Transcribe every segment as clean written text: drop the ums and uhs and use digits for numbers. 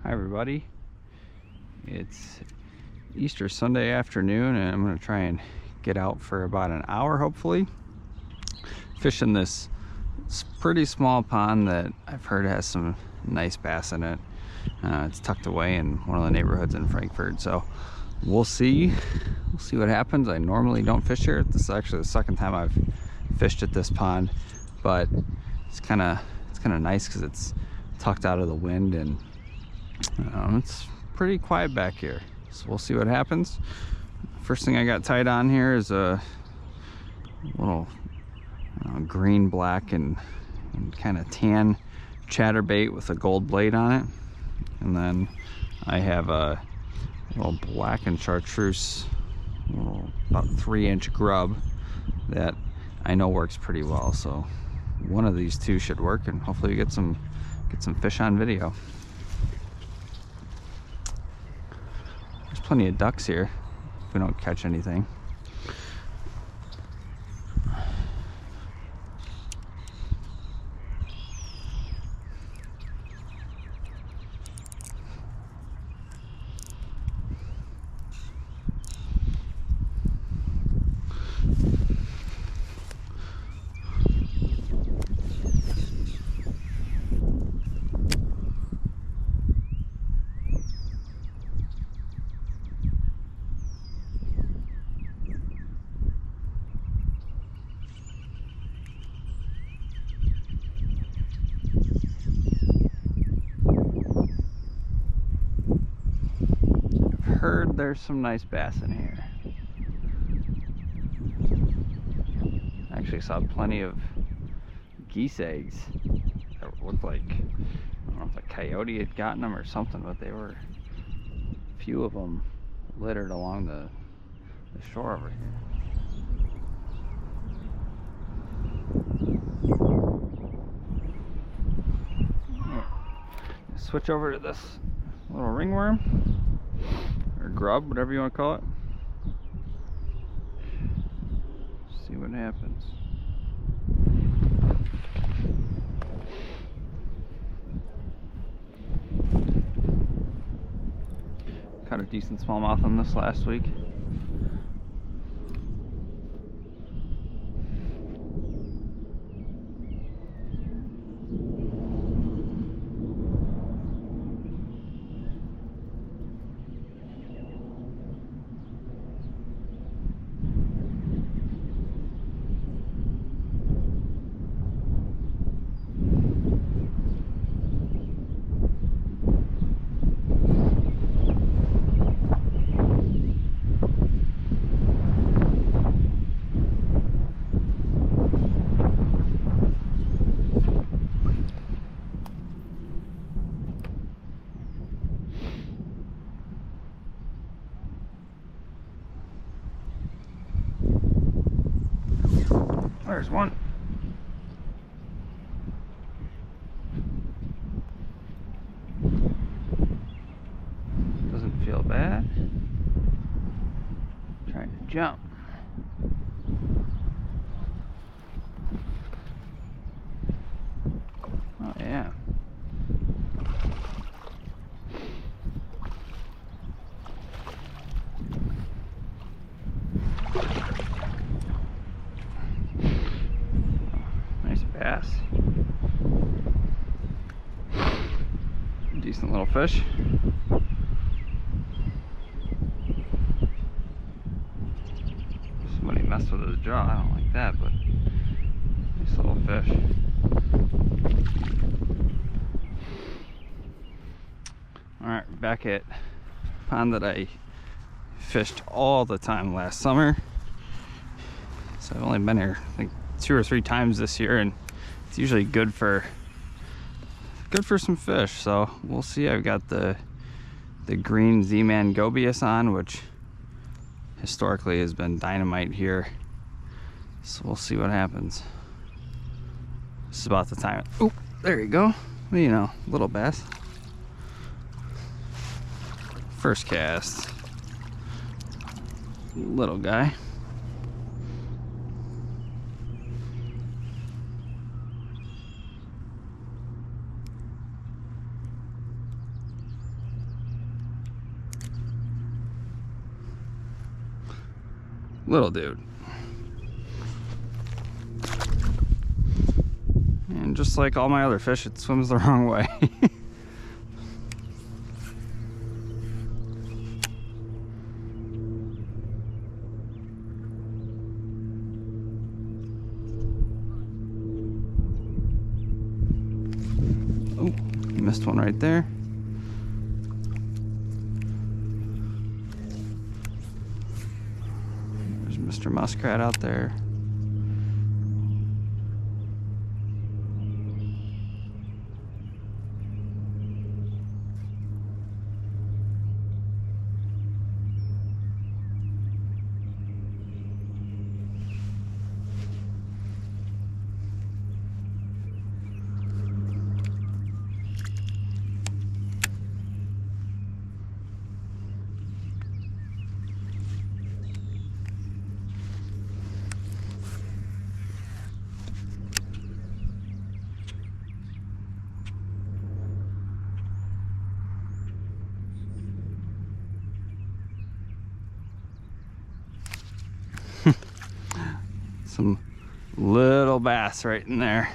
Hi everybody, it's Easter Sunday afternoon and I'm going to try and get out for about an hour hopefully, fishing this pretty small pond that I've heard has some nice bass in it. It's tucked away in one of the neighborhoods in Frankfort, so we'll see what happens. I normally don't fish here. This is actually the second time I've fished at this pond, but it's kind of nice because it's tucked out of the wind and it's pretty quiet back here, so we'll see what happens. First thing I got tied on here is a little green, black, and kind of tan chatterbait with a gold blade on it, and then I have a little black and chartreuse, about 3-inch grub that I know works pretty well. So one of these two should work, and hopefully get some fish on video. There's plenty of ducks here if we don't catch anything. Heard there's some nice bass in here. I actually saw plenty of geese eggs that looked like, I don't know if a coyote had gotten them or something, but they were a few of them littered along the shore over here. Switch over to this little ringworm, or grub, whatever you want to call it. See what happens. Caught a decent smallmouth on this last week. There's one. Doesn't feel bad. Trying to jump. Oh yeah. Bass. Decent little fish. Somebody messed with his jaw. I don't like that, but nice little fish. Alright, back at pond that I fished all the time last summer. So I've only been here, I think, 2 or 3 times this year, and it's usually good for some fish. So we'll see. I've got the green Z-Man Gobius on, which historically has been dynamite here, so we'll see what happens. This is about the time. Oh, there you go. Well, you know, little bass. First cast, little guy. Little dude. And just like all my other fish, it swims the wrong way. Oh, missed one right there. There's Mr. Muskrat out there. Some little bass right in there.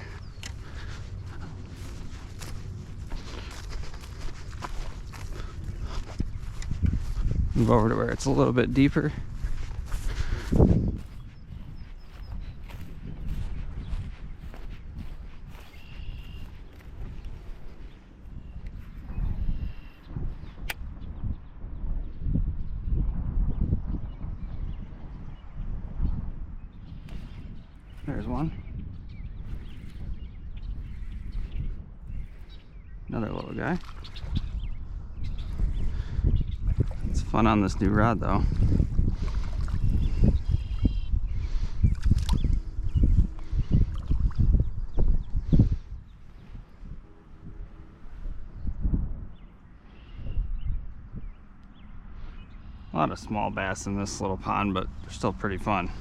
Move over to where it's a little bit deeper. There's one. Another little guy. It's fun on this new rod though. A lot of small bass in this little pond, but they're still pretty fun.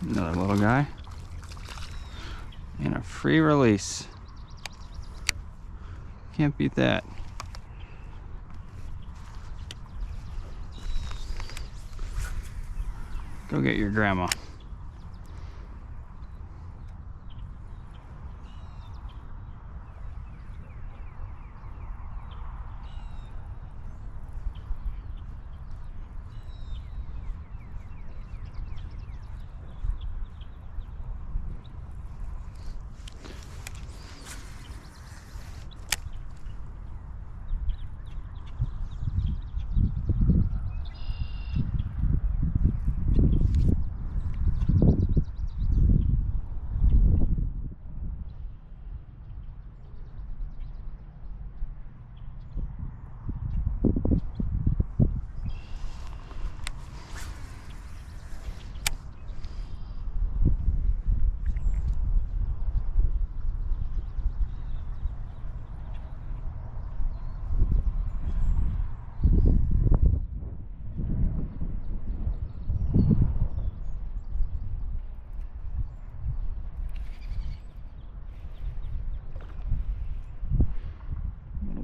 Another little guy. And a free release. Can't beat that. Go get your grandma.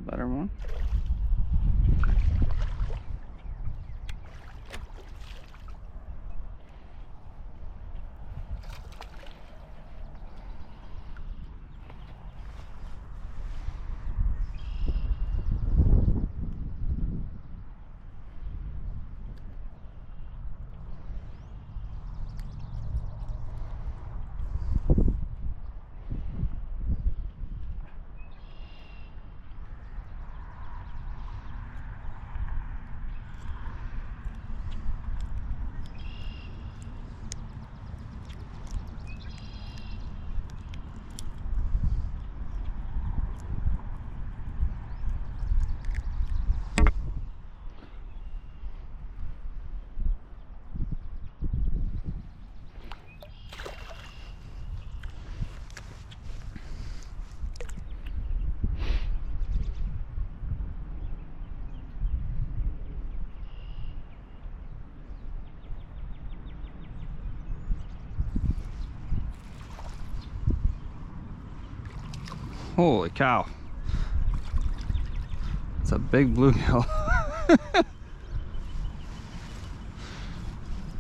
Better one. Holy cow. It's a big bluegill.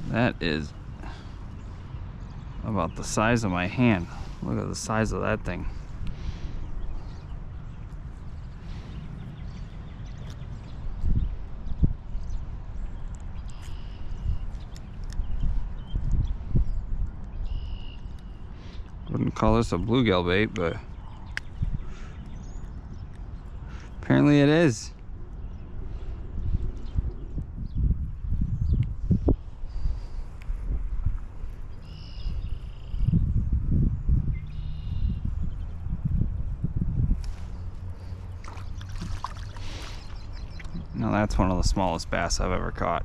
That is about the size of my hand. Look at the size of that thing. Wouldn't call this a bluegill bait, but apparently it is. Now that's one of the smallest bass I've ever caught.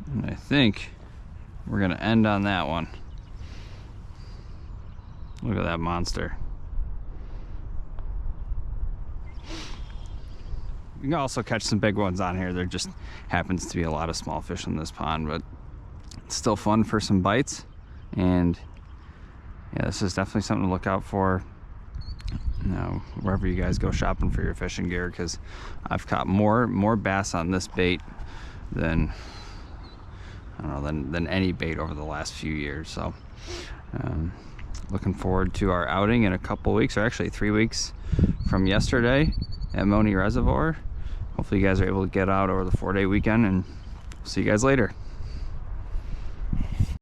And I think we're gonna end on that one. Look at that monster. You can also catch some big ones on here. There just happens to be a lot of small fish in this pond, but it's still fun for some bites. And yeah, this is definitely something to look out for, you know, wherever you guys go shopping for your fishing gear, because I've caught more bass on this bait than, I don't know, than any bait over the last few years. So looking forward to our outing in a couple weeks, or actually 3 weeks from yesterday at Money Reservoir. Hopefully you guys are able to get out over the 4-day weekend, and see you guys later.